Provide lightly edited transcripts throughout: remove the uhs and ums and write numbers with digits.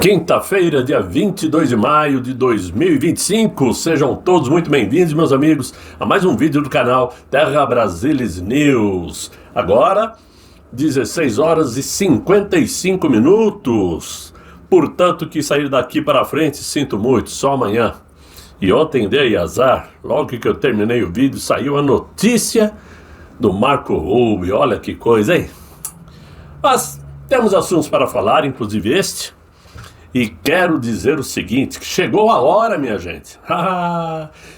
Quinta-feira, dia 22 de maio de 2025, sejam todos muito bem-vindos, meus amigos, a mais um vídeo do canal Terra Brasilis News. Agora, 16 horas e 55 minutos, portanto que sair daqui para frente, sinto muito, só amanhã. E ontem dei azar, logo que eu terminei o vídeo, saiu a notícia do Marco Rubio, olha que coisa, hein? Mas temos assuntos para falar, inclusive este. E quero dizer o seguinte, que chegou a hora, minha gente.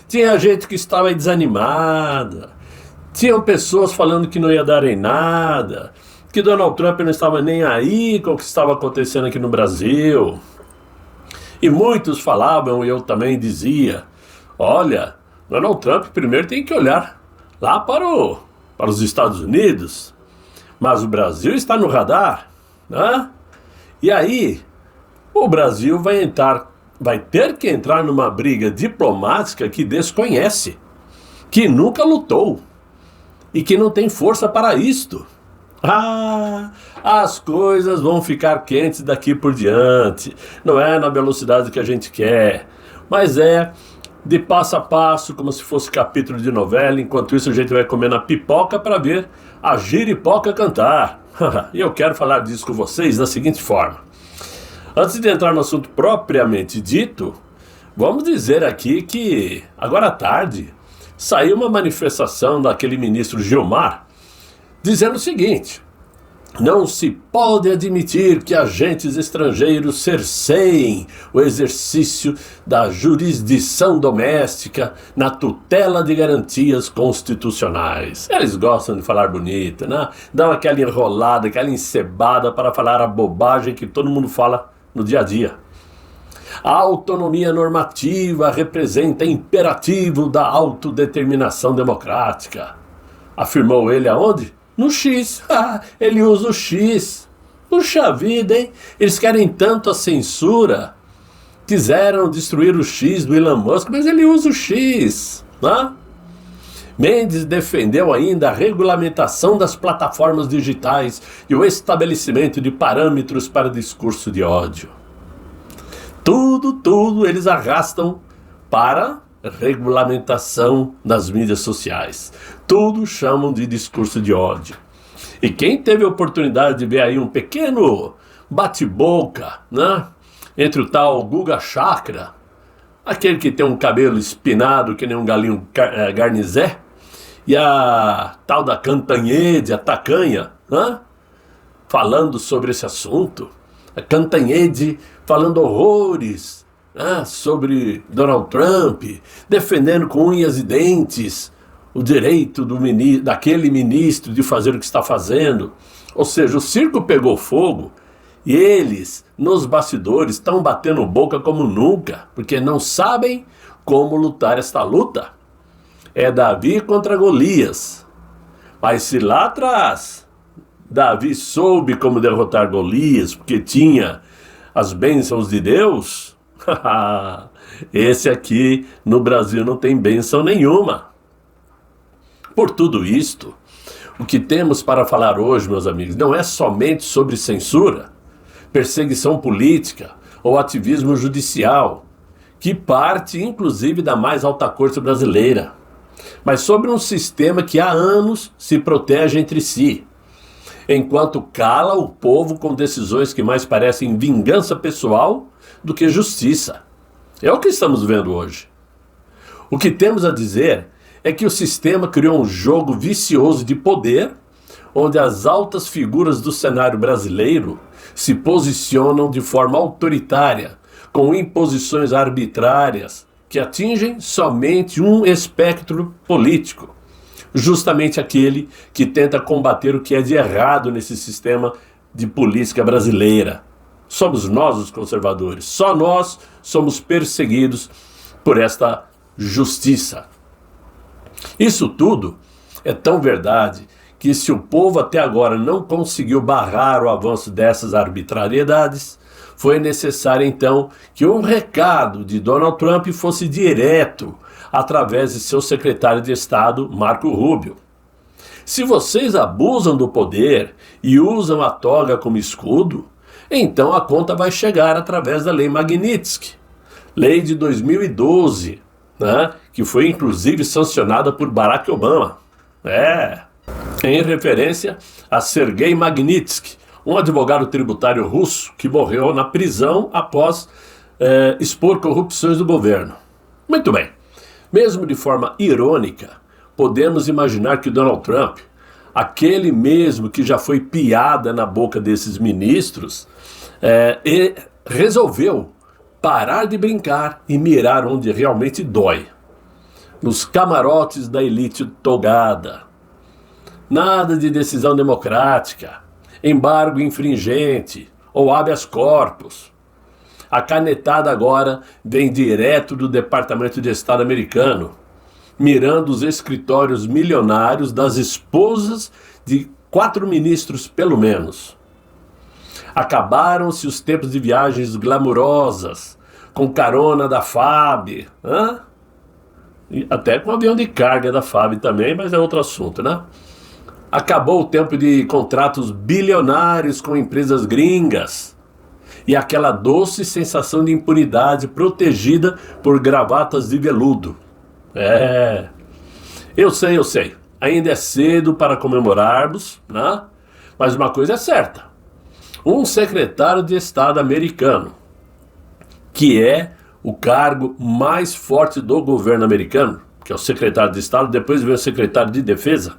Tinha gente que estava desanimada. Tinham pessoas falando que não ia dar em nada. Que Donald Trump não estava nem aí com o que estava acontecendo aqui no Brasil. E muitos falavam, e eu também dizia, olha, Donald Trump primeiro tem que olhar lá para os Estados Unidos. Mas o Brasil está no radar, né? E aí o Brasil vai ter que entrar numa briga diplomática que desconhece, que nunca lutou e que não tem força para isto. As coisas vão ficar quentes daqui por diante. Não é na velocidade que a gente quer, mas é de passo a passo, como se fosse capítulo de novela. Enquanto isso a gente vai comendo a pipoca para ver a giripoca cantar. E eu quero falar disso com vocês da seguinte forma. Antes de entrar no assunto propriamente dito, vamos dizer aqui que, agora à tarde, saiu uma manifestação daquele ministro Gilmar, dizendo o seguinte: não se pode admitir que agentes estrangeiros cerceiem o exercício da jurisdição doméstica na tutela de garantias constitucionais. Eles gostam de falar bonito, né? Dão aquela enrolada, aquela encebada para falar a bobagem que todo mundo fala no dia a dia. A autonomia normativa representa imperativo da autodeterminação democrática. Afirmou ele aonde? No X. Ele usa o X. Puxa vida, hein? Eles querem tanto a censura. Quiseram destruir o X do Elon Musk, mas ele usa o X, né? Mendes defendeu ainda a regulamentação das plataformas digitais e o estabelecimento de parâmetros para discurso de ódio. Tudo eles arrastam para regulamentação das mídias sociais. Tudo chamam de discurso de ódio. E quem teve a oportunidade de ver aí um pequeno bate-boca, né, entre o tal Guga Chakra, aquele que tem um cabelo espinado que nem um galinho garnizé, e a tal da Cantanhede, a tacanha, né, falando sobre esse assunto. A Cantanhede falando horrores, né, sobre Donald Trump, defendendo com unhas e dentes o direito daquele ministro de fazer o que está fazendo. Ou seja, o circo pegou fogo e eles, nos bastidores, estão batendo boca como nunca, porque não sabem como lutar esta luta. É Davi contra Golias. Mas se lá atrás Davi soube como derrotar Golias, porque tinha as bênçãos de Deus, esse aqui no Brasil não tem bênção nenhuma. Por tudo isto, o que temos para falar hoje, meus amigos, não é somente sobre censura, perseguição política ou ativismo judicial, que parte inclusive da mais alta corte brasileira, mas sobre um sistema que há anos se protege entre si, enquanto cala o povo com decisões que mais parecem vingança pessoal do que justiça. É o que estamos vendo hoje. O que temos a dizer é que o sistema criou um jogo vicioso de poder, onde as altas figuras do cenário brasileiro se posicionam de forma autoritária, com imposições arbitrárias que atingem somente um espectro político, justamente aquele que tenta combater o que é de errado nesse sistema de política brasileira. Somos nós os conservadores, só nós somos perseguidos por esta justiça. Isso tudo é tão verdade que, se o povo até agora não conseguiu barrar o avanço dessas arbitrariedades, foi necessário então que um recado de Donald Trump fosse direto através de seu secretário de Estado, Marco Rubio. Se vocês abusam do poder e usam a toga como escudo, então a conta vai chegar através da Lei Magnitsky, lei de 2012, né, que foi inclusive sancionada por Barack Obama. Em referência a Sergei Magnitsky, um advogado tributário russo que morreu na prisão após expor corrupções do governo. Muito bem, mesmo de forma irônica, podemos imaginar que Donald Trump, aquele mesmo que já foi piada na boca desses ministros, resolveu parar de brincar e mirar onde realmente dói. Nos camarotes da elite togada. Nada de decisão democrática, embargo infringente ou habeas corpus. A canetada agora vem direto do Departamento de Estado americano, mirando os escritórios milionários das esposas de 4 ministros, pelo menos. Acabaram-se os tempos de viagens glamourosas, com carona da FAB, e até com avião de carga da FAB também, mas é outro assunto, né? Acabou o tempo de contratos bilionários com empresas gringas e aquela doce sensação de impunidade protegida por gravatas de veludo. Eu sei, ainda é cedo para comemorarmos, né? Mas uma coisa é certa, um secretário de Estado americano, que é o cargo mais forte do governo americano, que é o secretário de Estado, depois vem o secretário de Defesa,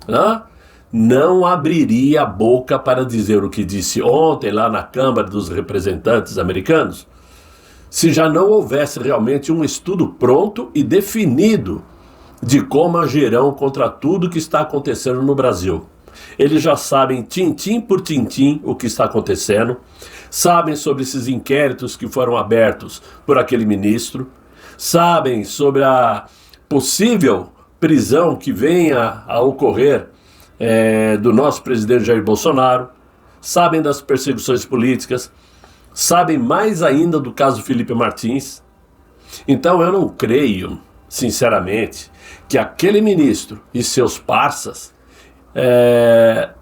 né? Não abriria a boca para dizer o que disse ontem lá na Câmara dos Representantes americanos, se já não houvesse realmente um estudo pronto e definido de como agirão contra tudo que está acontecendo no Brasil. Eles já sabem tintim por tintim o que está acontecendo, sabem sobre esses inquéritos que foram abertos por aquele ministro, sabem sobre a possível prisão que venha a ocorrer do nosso presidente Jair Bolsonaro, sabem das perseguições políticas, sabem mais ainda do caso Felipe Martins. Então eu não creio, sinceramente, que aquele ministro e seus parças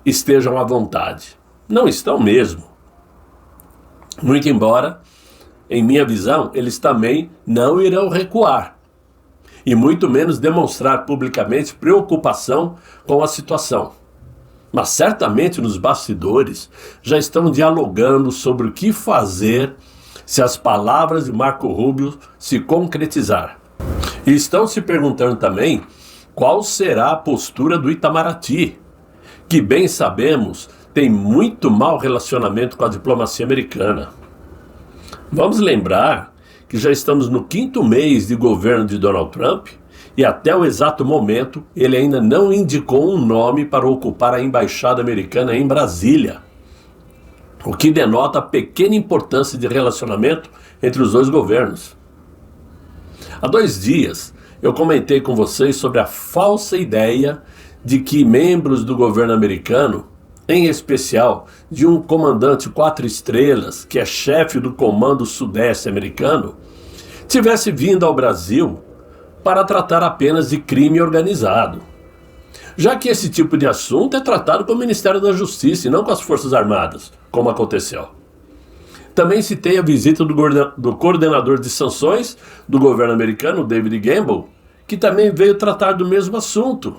estejam à vontade. Não estão mesmo. Muito embora, em minha visão, eles também não irão recuar. E muito menos demonstrar publicamente preocupação com a situação. Mas certamente nos bastidores já estão dialogando sobre o que fazer se as palavras de Marco Rubio se concretizar. E estão se perguntando também qual será a postura do Itamaraty, que bem sabemos tem muito mau relacionamento com a diplomacia americana. Vamos lembrar que já estamos no 5º mês de governo de Donald Trump e até o exato momento ele ainda não indicou um nome para ocupar a embaixada americana em Brasília, o que denota a pequena importância de relacionamento entre os dois governos. Há 2 dias eu comentei com vocês sobre a falsa ideia de que membros do governo americano, em especial de um comandante 4 estrelas, que é chefe do Comando Sudeste americano, tivesse vindo ao Brasil para tratar apenas de crime organizado. Já que esse tipo de assunto é tratado com o Ministério da Justiça e não com as Forças Armadas, como aconteceu. Também citei a visita do coordenador de sanções do governo americano, David Gamble, que também veio tratar do mesmo assunto,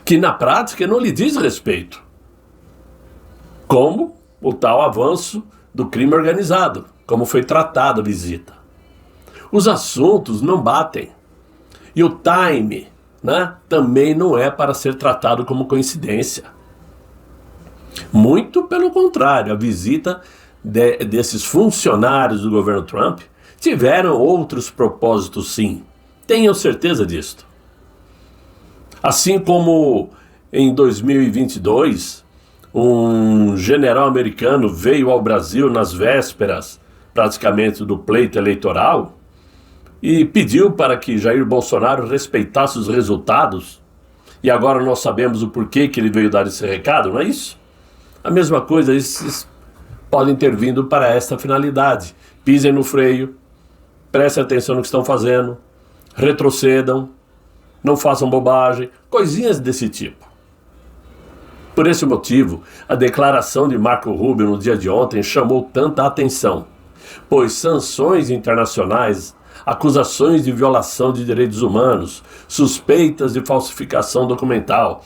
que na prática não lhe diz respeito, como o tal avanço do crime organizado, como foi tratada a visita. Os assuntos não batem. E o time, também não é para ser tratado como coincidência. Muito pelo contrário, a visita desses funcionários do governo Trump tiveram outros propósitos, sim. Tenham certeza disto. Assim como em 2022, um general americano veio ao Brasil nas vésperas, praticamente, do pleito eleitoral e pediu para que Jair Bolsonaro respeitasse os resultados, e agora nós sabemos o porquê que ele veio dar esse recado, não é isso? A mesma coisa, esses podem ter vindo para esta finalidade. Pisem no freio, prestem atenção no que estão fazendo, retrocedam, não façam bobagem, coisinhas desse tipo. Por esse motivo, a declaração de Marco Rubio no dia de ontem chamou tanta atenção, pois sanções internacionais, acusações de violação de direitos humanos, suspeitas de falsificação documental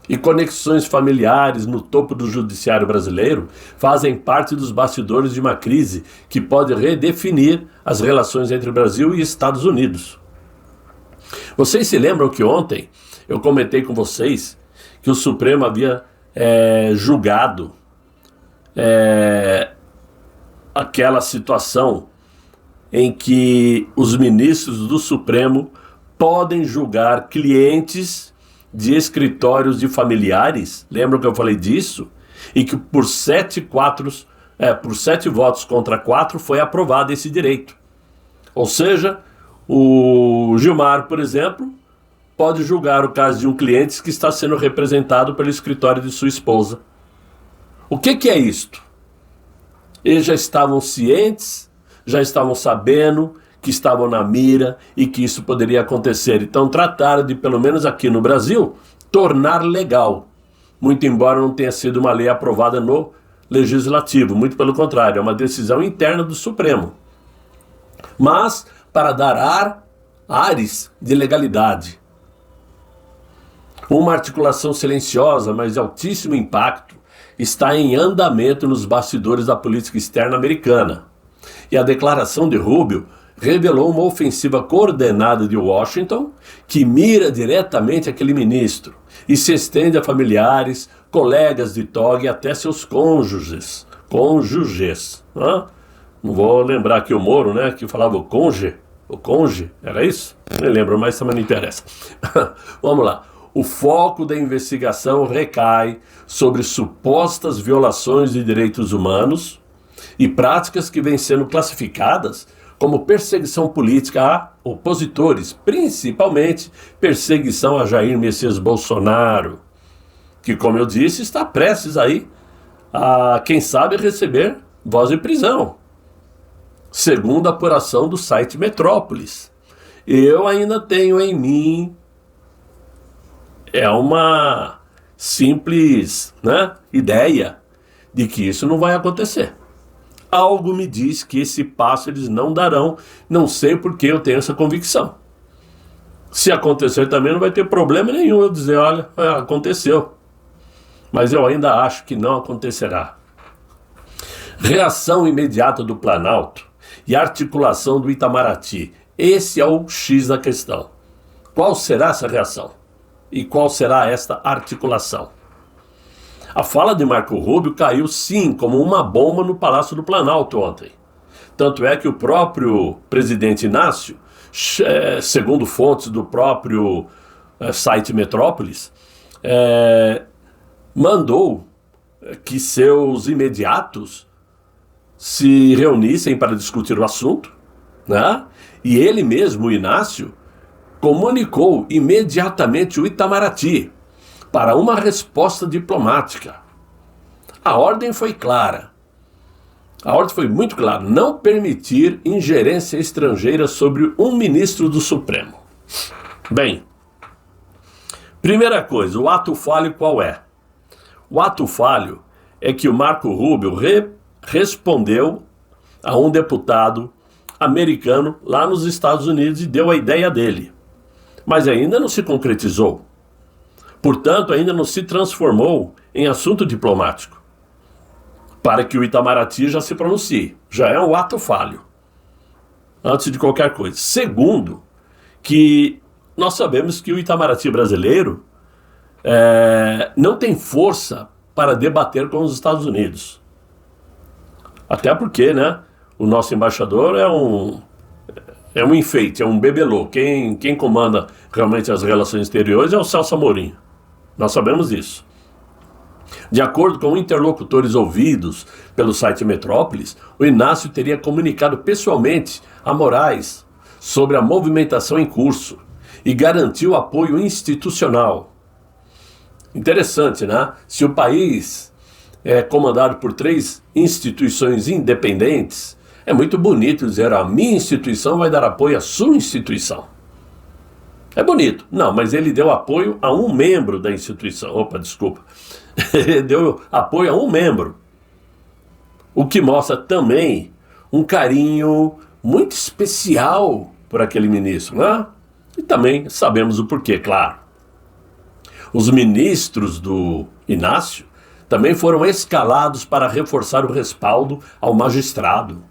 e conexões familiares no topo do judiciário brasileiro fazem parte dos bastidores de uma crise que pode redefinir as relações entre Brasil e Estados Unidos. Vocês se lembram que ontem eu comentei com vocês que o Supremo havia julgado aquela situação em que os ministros do Supremo podem julgar clientes de escritórios de familiares? Lembram que eu falei disso? E que por 7 votos contra 4 foi aprovado esse direito. Ou seja, o Gilmar, por exemplo, pode julgar o caso de um cliente que está sendo representado pelo escritório de sua esposa. O que é isto? Eles já estavam cientes, já estavam sabendo que estavam na mira e que isso poderia acontecer. Então trataram de, pelo menos aqui no Brasil, tornar legal. Muito embora não tenha sido uma lei aprovada no Legislativo, muito pelo contrário, é uma decisão interna do Supremo. Mas para dar ares de legalidade. Uma articulação silenciosa, mas de altíssimo impacto, está em andamento nos bastidores da política externa americana. E a declaração de Rubio revelou uma ofensiva coordenada de Washington que mira diretamente aquele ministro e se estende a familiares, colegas de TOG e até seus cônjuges. Não vou lembrar aqui o Moro, né, que falava o conge, era isso? Não lembro, mas também não interessa. Vamos lá. O foco da investigação recai sobre supostas violações de direitos humanos e práticas que vêm sendo classificadas como perseguição política a opositores, principalmente perseguição a Jair Messias Bolsonaro, que, como eu disse, está prestes aí a, quem sabe, receber voz de prisão, segundo a apuração do site Metrópolis. Eu ainda tenho em mim uma simples ideia de que isso não vai acontecer. Algo me diz que esse passo eles não darão, não sei porque eu tenho essa convicção. Se acontecer também não vai ter problema nenhum eu dizer, olha, aconteceu. Mas eu ainda acho que não acontecerá. Reação imediata do Planalto e articulação do Itamaraty. Esse é o X da questão. Qual será essa reação? E qual será esta articulação? A fala de Marco Rubio caiu sim como uma bomba no Palácio do Planalto ontem. Tanto é que o próprio presidente Inácio, segundo fontes do próprio site Metrópolis, mandou que seus imediatos se reunissem para discutir o assunto, né? E ele mesmo, o Inácio, comunicou imediatamente o Itamaraty para uma resposta diplomática. A ordem foi clara. A ordem foi muito clara: não permitir ingerência estrangeira sobre um ministro do Supremo. Bem, primeira coisa, o ato falho qual é? O ato falho é que o Marco Rubio respondeu a um deputado americano lá nos Estados Unidos e deu a ideia dele. Mas ainda não se concretizou. Portanto, ainda não se transformou em assunto diplomático, para que o Itamaraty já se pronuncie. Já é um ato falho, antes de qualquer coisa. Segundo, que nós sabemos que o Itamaraty brasileiro não tem força para debater com os Estados Unidos. Até porque, o nosso embaixador é um enfeite, é um bebelô. Quem comanda realmente as relações exteriores é o Celso Amorim. Nós sabemos disso. De acordo com interlocutores ouvidos pelo site Metrópolis, o Inácio teria comunicado pessoalmente a Moraes sobre a movimentação em curso e garantiu apoio institucional. Interessante, Se o país é comandado por 3 instituições independentes, é muito bonito dizer, a minha instituição vai dar apoio à sua instituição. É bonito. Não, mas ele deu apoio a um membro da instituição. deu apoio a um membro, o que mostra também um carinho muito especial por aquele ministro, né? E também sabemos o porquê, claro. Os ministros do Inácio também foram escalados para reforçar o respaldo ao magistrado.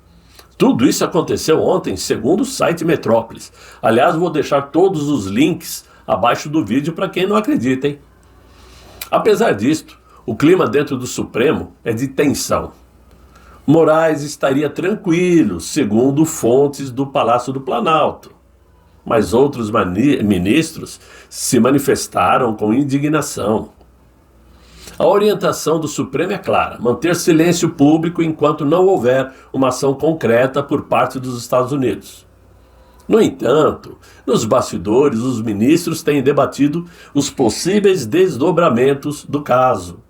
Tudo isso aconteceu ontem, segundo o site Metrópolis. Aliás, vou deixar todos os links abaixo do vídeo para quem não acredita, hein? Apesar disto, o clima dentro do Supremo é de tensão. Moraes estaria tranquilo, segundo fontes do Palácio do Planalto. Mas outros ministros se manifestaram com indignação. A orientação do Supremo é clara: manter silêncio público enquanto não houver uma ação concreta por parte dos Estados Unidos. No entanto, nos bastidores, os ministros têm debatido os possíveis desdobramentos do caso.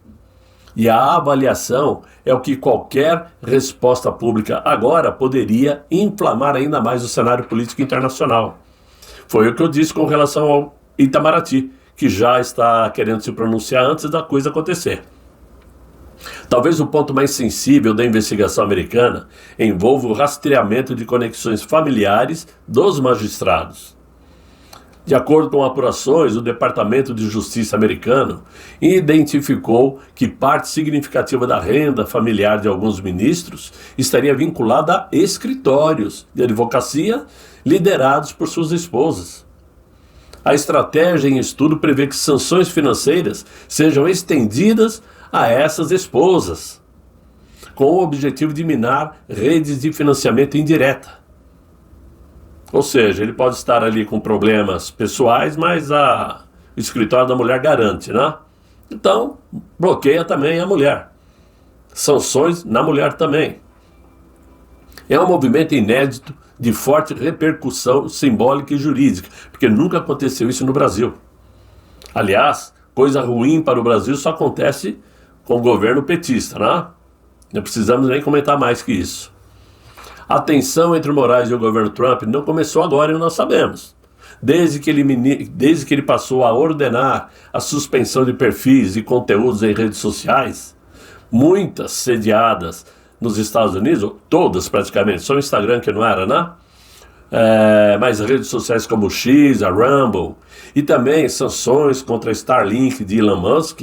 E a avaliação é o que qualquer resposta pública agora poderia inflamar ainda mais o cenário político internacional. Foi o que eu disse com relação ao Itamaraty, que já está querendo se pronunciar antes da coisa acontecer. Talvez o ponto mais sensível da investigação americana envolva o rastreamento de conexões familiares dos magistrados. De acordo com apurações, o Departamento de Justiça americano identificou que parte significativa da renda familiar de alguns ministros estaria vinculada a escritórios de advocacia liderados por suas esposas. A estratégia em estudo prevê que sanções financeiras sejam estendidas a essas esposas, com o objetivo de minar redes de financiamento indireta. Ou seja, ele pode estar ali com problemas pessoais, mas o escritório da mulher garante, né? Então, bloqueia também a mulher. Sanções na mulher também. É um movimento inédito de forte repercussão simbólica e jurídica, porque nunca aconteceu isso no Brasil. Aliás, coisa ruim para o Brasil só acontece com o governo petista, né? Não precisamos nem comentar mais que isso. A tensão entre o Moraes e o governo Trump não começou agora e nós sabemos. Desde que ele passou a ordenar a suspensão de perfis e conteúdos em redes sociais, muitas sediadas nos Estados Unidos, todas praticamente, só o Instagram que não era, né? Mas redes sociais como o X, a Rumble, e também sanções contra a Starlink de Elon Musk,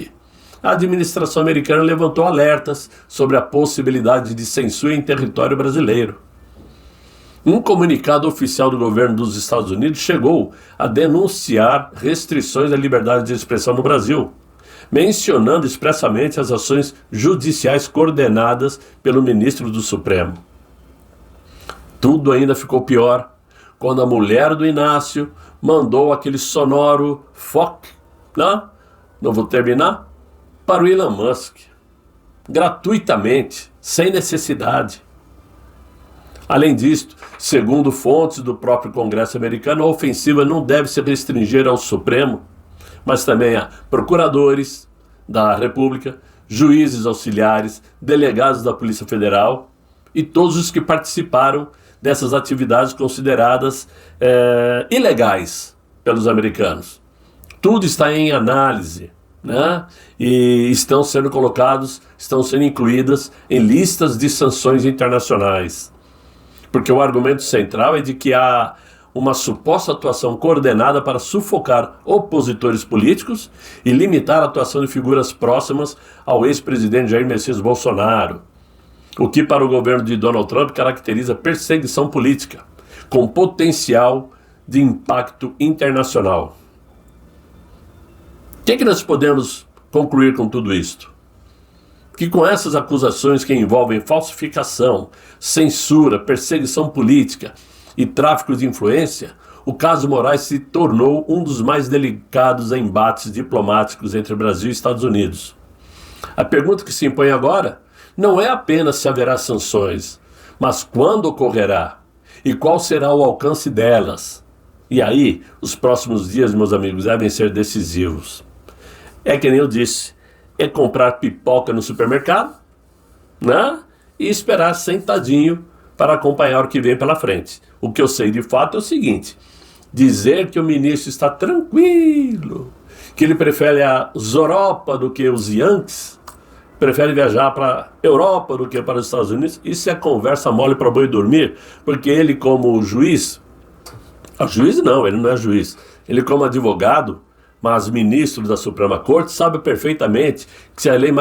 a administração americana levantou alertas sobre a possibilidade de censura em território brasileiro. Um comunicado oficial do governo dos Estados Unidos chegou a denunciar restrições à liberdade de expressão no Brasil, mencionando expressamente as ações judiciais coordenadas pelo ministro do Supremo. Tudo ainda ficou pior quando a mulher do Inácio mandou aquele sonoro fuck, não vou terminar, para o Elon Musk, gratuitamente, sem necessidade. Além disto, segundo fontes do próprio Congresso americano, a ofensiva não deve se restringir ao Supremo, mas também a procuradores da República, juízes auxiliares, delegados da Polícia Federal e todos os que participaram dessas atividades consideradas ilegais pelos americanos. Tudo está em análise, né? E estão sendo incluídas em listas de sanções internacionais. Porque o argumento central é de que há uma suposta atuação coordenada para sufocar opositores políticos e limitar a atuação de figuras próximas ao ex-presidente Jair Messias Bolsonaro, o que para o governo de Donald Trump caracteriza perseguição política, com potencial de impacto internacional. O que nós podemos concluir com tudo isto? Que com essas acusações que envolvem falsificação, censura, perseguição política e tráfico de influência, o caso Moraes se tornou um dos mais delicados embates diplomáticos entre Brasil e Estados Unidos. A pergunta que se impõe agora não é apenas se haverá sanções, mas quando ocorrerá e qual será o alcance delas. E aí, os próximos dias, meus amigos, devem ser decisivos. É que nem eu disse, é comprar pipoca no supermercado, né? E esperar sentadinho para acompanhar o que vem pela frente. O que eu sei de fato é o seguinte: dizer que o ministro está tranquilo, que ele prefere a Europa do que os Yankees, prefere viajar para a Europa do que para os Estados Unidos, isso é conversa mole para boi dormir, porque ele como juiz, juiz não, ele não é juiz, ele como advogado, mas ministro da Suprema Corte, sabe perfeitamente que se a lei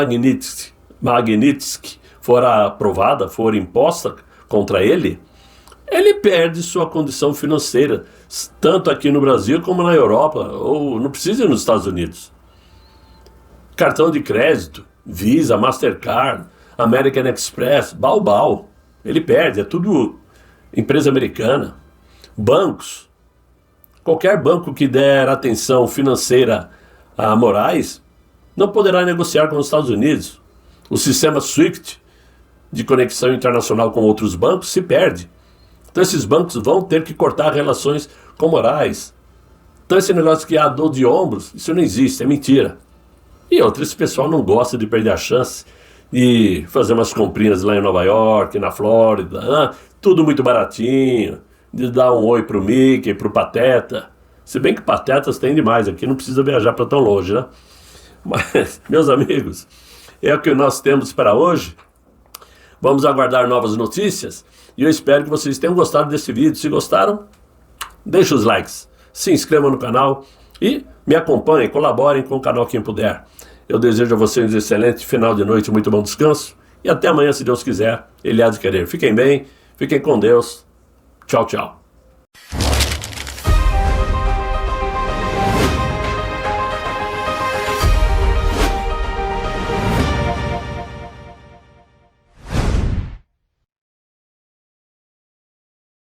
Magnitsky for aprovada, for imposta contra ele, ele perde sua condição financeira, tanto aqui no Brasil como na Europa, ou não precisa ir nos Estados Unidos. Cartão de crédito, Visa, Mastercard, American Express, Baubau, ele perde, é tudo empresa americana. Bancos, qualquer banco que der atenção financeira a Moraes, não poderá negociar com os Estados Unidos. O sistema SWIFT, de conexão internacional com outros bancos, se perde. Então esses bancos vão ter que cortar relações com Moraes. Então esse negócio que há dor de ombros, isso não existe, é mentira. E outro, esse pessoal não gosta de perder a chance de fazer umas comprinhas lá em Nova York, na Flórida, tudo muito baratinho, de dar um oi pro Mickey, pro Pateta. Se bem que Patetas tem demais aqui, não precisa viajar para tão longe, né? Mas, meus amigos, é o que nós temos para hoje. Vamos aguardar novas notícias e eu espero que vocês tenham gostado desse vídeo. Se gostaram, deixe os likes, se inscrevam no canal e me acompanhem, colaborem com o canal quem puder. Eu desejo a vocês um excelente final de noite, muito bom descanso e até amanhã, se Deus quiser, Ele há de querer. Fiquem bem, fiquem com Deus. Tchau, tchau.